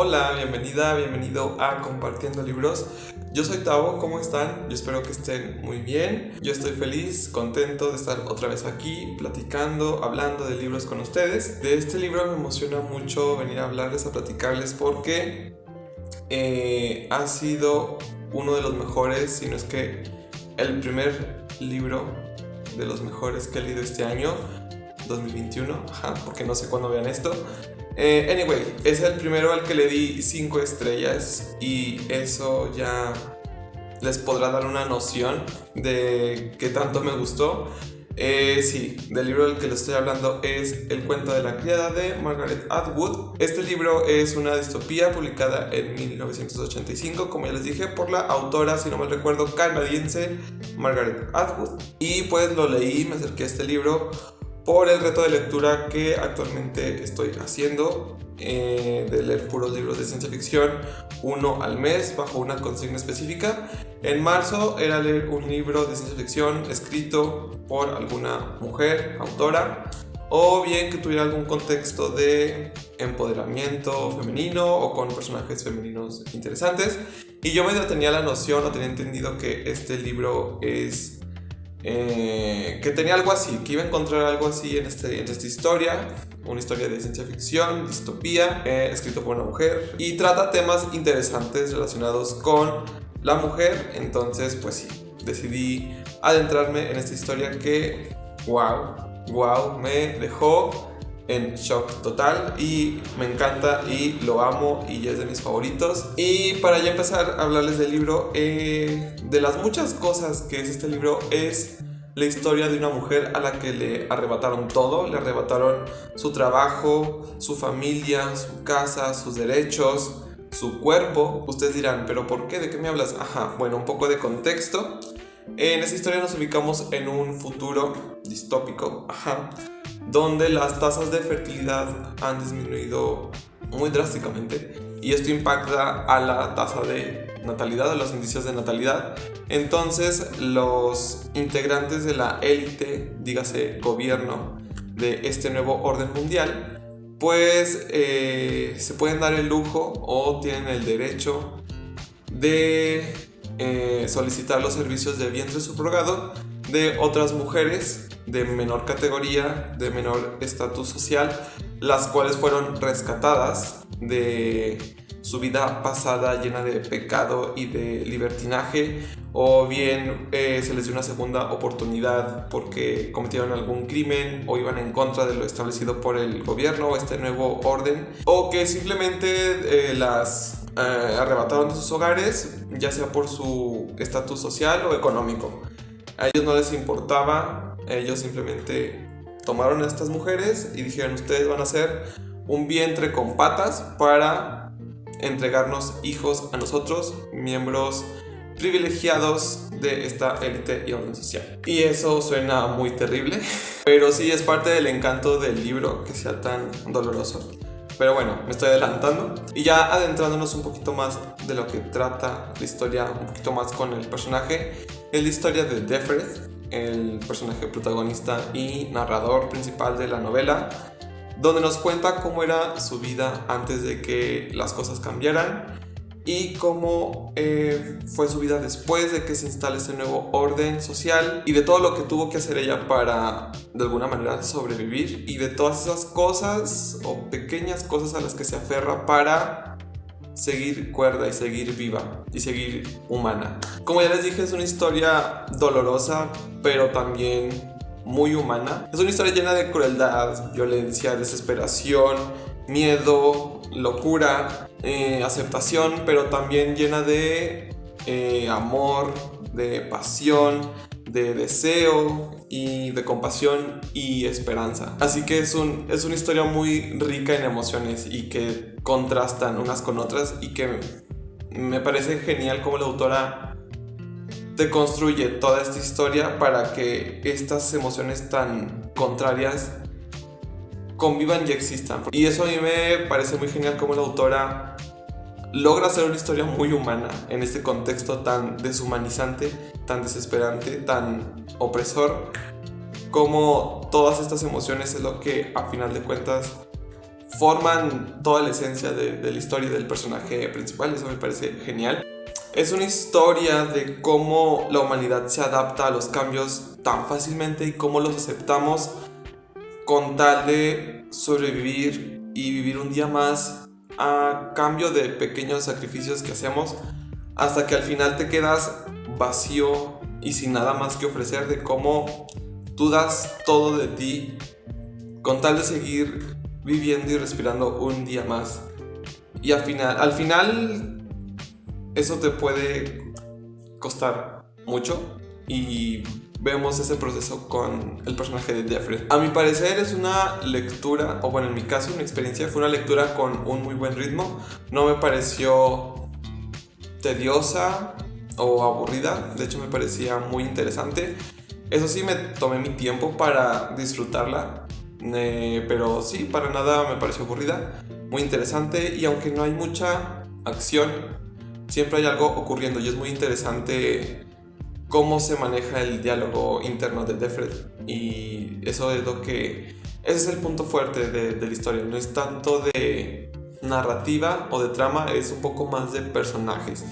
Hola, bienvenida, bienvenido a Compartiendo Libros. Yo soy Tavo, ¿cómo están? Yo espero que estén muy bien. Yo estoy feliz, contento de estar otra vez aquí, platicando, hablando de libros con ustedes. De este libro me emociona mucho venir a hablarles, a platicarles, porque ha sido uno de los mejores, si no es que el primer libro de los mejores que he leído este año, 2021, porque no sé cuándo vean esto. Anyway, es el primero al que le di 5 estrellas y eso ya les podrá dar una noción de qué tanto me gustó. Sí, del libro del que les estoy hablando es El cuento de la criada de Margaret Atwood. Este libro es una distopía publicada en 1985, como ya les dije, por la autora, si no mal recuerdo, canadiense Margaret Atwood. Y pues lo leí, me acerqué a este libro por el reto de lectura que actualmente estoy haciendo, de leer puros libros de ciencia ficción, uno al mes, bajo una consigna específica. En marzo era leer un libro de ciencia ficción escrito por alguna mujer, autora, o bien que tuviera algún contexto de empoderamiento femenino o con personajes femeninos interesantes. Y yo medio tenía la noción, o tenía entendido que este libro es... que tenía algo así, que iba a encontrar algo así en esta historia, una historia de ciencia ficción, distopía, escrito por una mujer, y trata temas interesantes relacionados con la mujer. Entonces pues sí, decidí adentrarme en esta historia que wow, me dejó en shock total y me encanta y lo amo y es de mis favoritos. Y para ya empezar a hablarles del libro, de las muchas cosas que es este libro, es la historia de una mujer a la que le arrebataron todo. Le arrebataron su trabajo, su familia, su casa, sus derechos, su cuerpo. Ustedes dirán, ¿pero por qué? ¿De qué me hablas? Bueno, un poco de contexto. En esta historia nos ubicamos en un futuro distópico, donde las tasas de fertilidad han disminuido muy drásticamente, y esto impacta a la tasa de natalidad, a los indicios de natalidad. Entonces los integrantes de la élite, dígase gobierno, de este nuevo orden mundial, pues se pueden dar el lujo o tienen el derecho de solicitar los servicios de vientre subrogado de otras mujeres de menor categoría, de menor estatus social, las cuales fueron rescatadas de su vida pasada llena de pecado y de libertinaje, o bien se les dio una segunda oportunidad porque cometieron algún crimen o iban en contra de lo establecido por el gobierno o este nuevo orden, o que simplemente las arrebataron de sus hogares, ya sea por su estatus social o económico. A ellos no les importaba, ellos simplemente tomaron a estas mujeres y dijeron: ustedes van a ser un vientre con patas para entregarnos hijos a nosotros, miembros privilegiados de esta élite y orden social. Y eso suena muy terrible, pero sí es parte del encanto del libro que sea tan doloroso. Pero bueno, me estoy adelantando. Y ya adentrándonos un poquito más de lo que trata la historia, un poquito más con el personaje. Es la historia de Defred, el personaje protagonista y narrador principal de la novela, donde nos cuenta cómo era su vida antes de que las cosas cambiaran y cómo fue su vida después de que se instale este nuevo orden social, y de todo lo que tuvo que hacer ella para de alguna manera sobrevivir, y de todas esas cosas o pequeñas cosas a las que se aferra para seguir cuerda y seguir viva y seguir humana. Como ya les dije, es una historia dolorosa, pero también muy humana. Es una historia llena de crueldad, violencia, desesperación, miedo, locura, aceptación, pero también llena de amor, de pasión, de deseo y de compasión y esperanza. Así que es una historia muy rica en emociones y que contrastan unas con otras, y que me parece genial cómo la autora te construye toda esta historia para que estas emociones tan contrarias convivan y existan. Y eso a mí me parece muy genial, cómo la autora logra hacer una historia muy humana en este contexto tan deshumanizante, tan desesperante, tan opresor. Como todas estas emociones es lo que a final de cuentas forman toda la esencia de la historia del personaje principal. Eso me parece genial. Es una historia de cómo la humanidad se adapta a los cambios tan fácilmente y cómo los aceptamos con tal de sobrevivir y vivir un día más a cambio de pequeños sacrificios que hacemos, hasta que al final te quedas vacío y sin nada más que ofrecer, de cómo tú das todo de ti con tal de seguir viviendo y respirando un día más. Y al final eso te puede costar mucho, y vemos ese proceso con el personaje de Defred. A mi parecer es una lectura, o bueno, en mi caso, mi experiencia fue una lectura con un muy buen ritmo. No me pareció tediosa o aburrida, de hecho me parecía muy interesante. Eso sí, me tomé mi tiempo para disfrutarla, pero sí, para nada me pareció aburrida, muy interesante. Y aunque no hay mucha acción, siempre hay algo ocurriendo y es muy interesante cómo se maneja el diálogo interno de Defred. Y eso es ese es el punto fuerte de la historia. No es tanto de narrativa o de trama, es un poco más de personajes.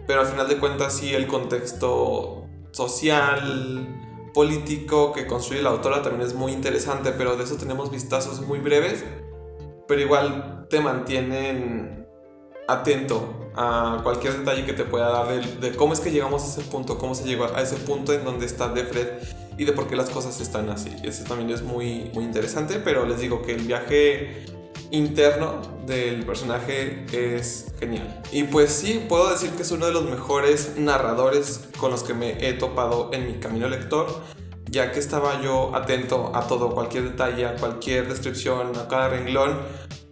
Pero al final de cuentas sí, el contexto social, político que construye la autora también es muy interesante, pero de eso tenemos vistazos muy breves, pero igual te mantienen atento a cualquier detalle que te pueda dar de cómo es que llegamos a ese punto, cómo se llegó a ese punto en donde está Defred y de por qué las cosas están así. Eso también es muy, muy interesante, pero les digo que el viaje interno del personaje es genial. Y pues sí, puedo decir que es uno de los mejores narradores con los que me he topado en mi camino lector, ya que estaba yo atento a todo, cualquier detalle, a cualquier descripción, a cada renglón,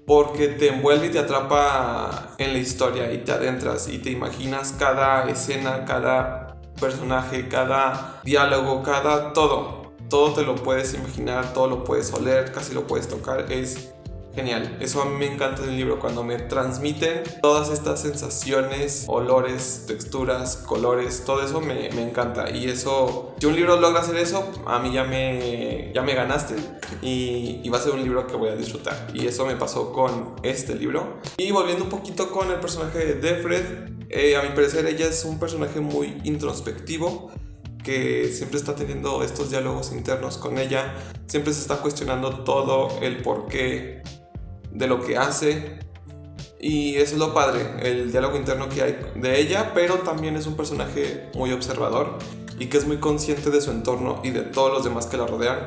porque te envuelve y te atrapa en la historia y te adentras y te imaginas cada escena, cada personaje, cada diálogo, cada todo te lo puedes imaginar, todo lo puedes oler, casi lo puedes tocar. Es genial. Eso a mí me encanta del libro, cuando me transmiten todas estas sensaciones, olores, texturas, colores, todo eso me encanta. Y eso, si un libro logra hacer eso, a mí ya me ganaste, y va a ser un libro que voy a disfrutar. Y eso me pasó con este libro. Y volviendo un poquito con el personaje de Defred, a mi parecer ella es un personaje muy introspectivo, que siempre está teniendo estos diálogos internos con ella, siempre se está cuestionando todo el porqué de lo que hace, y eso es lo padre, el diálogo interno que hay de ella. Pero también es un personaje muy observador y que es muy consciente de su entorno y de todos los demás que la rodean,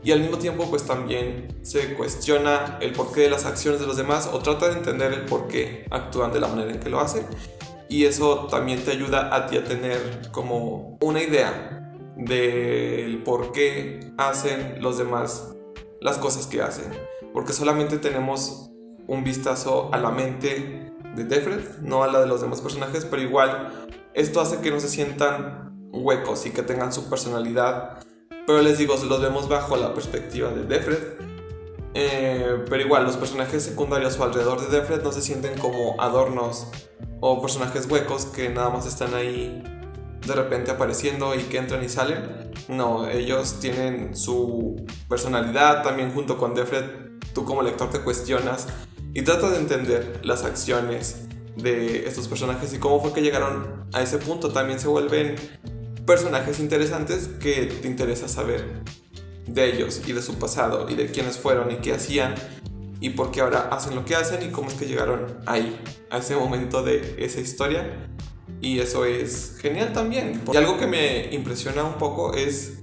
y al mismo tiempo pues también se cuestiona el porqué de las acciones de los demás, o trata de entender el porqué actúan de la manera en que lo hacen. Y eso también te ayuda a ti a tener como una idea del por qué hacen los demás las cosas que hacen, porque solamente tenemos un vistazo a la mente de Defred, no a la de los demás personajes. Pero igual esto hace que no se sientan huecos y que tengan su personalidad. Pero les digo, los vemos bajo la perspectiva de Defred. Pero igual los personajes secundarios o alrededor de Defred no se sienten como adornos o personajes huecos que nada más están ahí de repente apareciendo y que entran y salen. No, ellos tienen su personalidad también. Junto con Defred, tú como lector te cuestionas y tratas de entender las acciones de estos personajes y cómo fue que llegaron a ese punto. También se vuelven personajes interesantes que te interesa saber de ellos y de su pasado y de quiénes fueron y qué hacían y por qué ahora hacen lo que hacen y cómo es que llegaron ahí, a ese momento de esa historia. Y eso es genial también. Y algo que me impresiona un poco es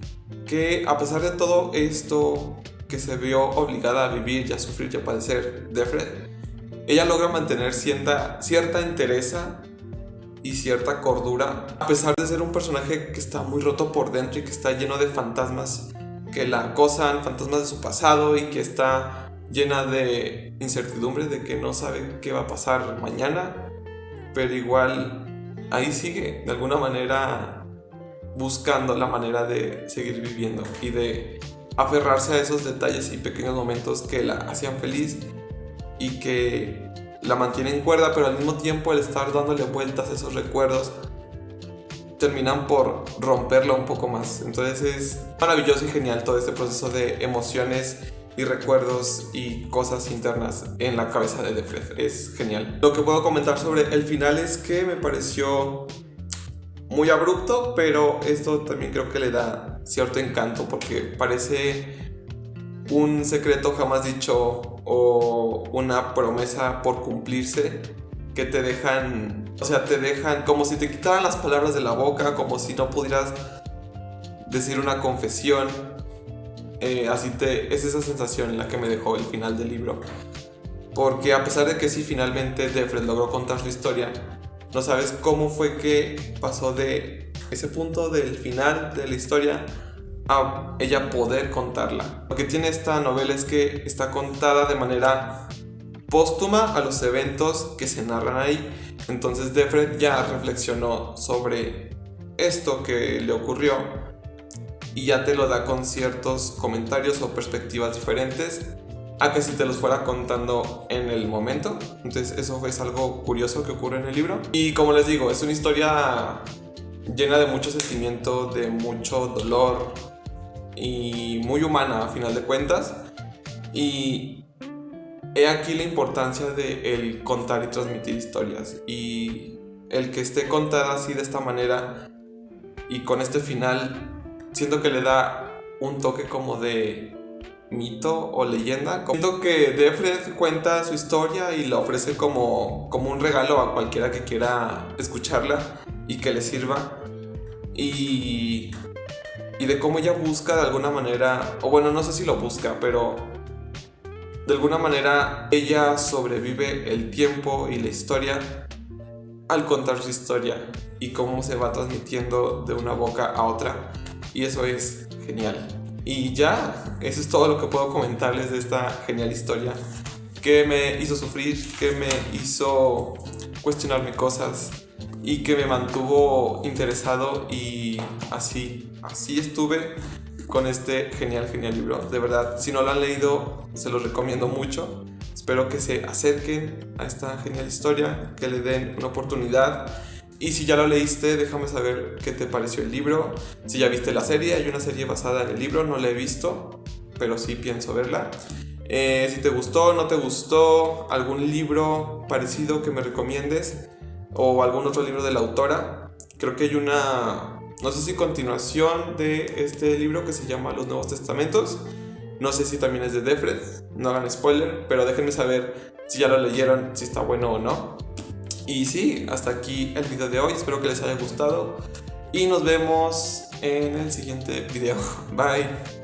que, a pesar de todo esto que se vio obligada a vivir y a sufrir y a padecer Defred, ella logra mantener cierta entereza y cierta cordura, a pesar de ser un personaje que está muy roto por dentro y que está lleno de fantasmas que la acosan, fantasmas de su pasado, y que está llena de incertidumbre, de que no sabe qué va a pasar mañana. Pero igual ahí sigue, de alguna manera, buscando la manera de seguir viviendo y de aferrarse a esos detalles y pequeños momentos que la hacían feliz y que la mantienen cuerda. Pero al mismo tiempo, el estar dándole vueltas a esos recuerdos terminan por romperla un poco más. Entonces es maravilloso y genial todo este proceso de emociones y recuerdos y cosas internas en la cabeza de Defred. Es genial. Lo que puedo comentar sobre el final es que me pareció muy abrupto, pero esto también creo que le da cierto encanto porque parece un secreto jamás dicho o una promesa por cumplirse que te dejan, o sea, te dejan como si te quitaran las palabras de la boca, como si no pudieras decir una confesión. Es esa sensación la que me dejó el final del libro, porque a pesar de que sí, finalmente Defred logró contar su historia, no sabes cómo fue que pasó de ese punto del final de la historia a ella poder contarla. Lo que tiene esta novela es que está contada de manera póstuma a los eventos que se narran ahí. Entonces Defred ya reflexionó sobre esto que le ocurrió y ya te lo da con ciertos comentarios o perspectivas diferentes a que si te los fuera contando en el momento. Entonces eso es algo curioso que ocurre en el libro. Y como les digo, es una historia llena de mucho sentimiento, de mucho dolor y muy humana a final de cuentas. Y he aquí la importancia de el contar y transmitir historias, y el que esté contada así de esta manera y con este final, siento que le da un toque como de mito o leyenda. Siento que Defred cuenta su historia y la ofrece como un regalo a cualquiera que quiera escucharla y que le sirva, y de cómo ella busca de alguna manera, o bueno, no sé si lo busca, pero de alguna manera ella sobrevive el tiempo y la historia al contar su historia y cómo se va transmitiendo de una boca a otra, y eso es genial. Y ya, eso es todo lo que puedo comentarles de esta genial historia que me hizo sufrir, que me hizo cuestionarme cosas y que me mantuvo interesado, y así estuve con este genial libro. De verdad, si no lo han leído, se los recomiendo mucho. Espero que se acerquen a esta genial historia, que le den una oportunidad. Y si ya lo leíste, déjame saber qué te pareció el libro. Si ya viste la serie, hay una serie basada en el libro, no la he visto, pero sí pienso verla. Si te gustó, no te gustó, algún libro parecido que me recomiendes, o algún otro libro de la autora. Creo que hay una, no sé si continuación de este libro que se llama Los Nuevos Testamentos. No sé si también es de Defred, no hagan spoiler, pero déjenme saber si ya lo leyeron, si está bueno o no. Y sí, hasta aquí el video de hoy, espero que les haya gustado y nos vemos en el siguiente video. Bye.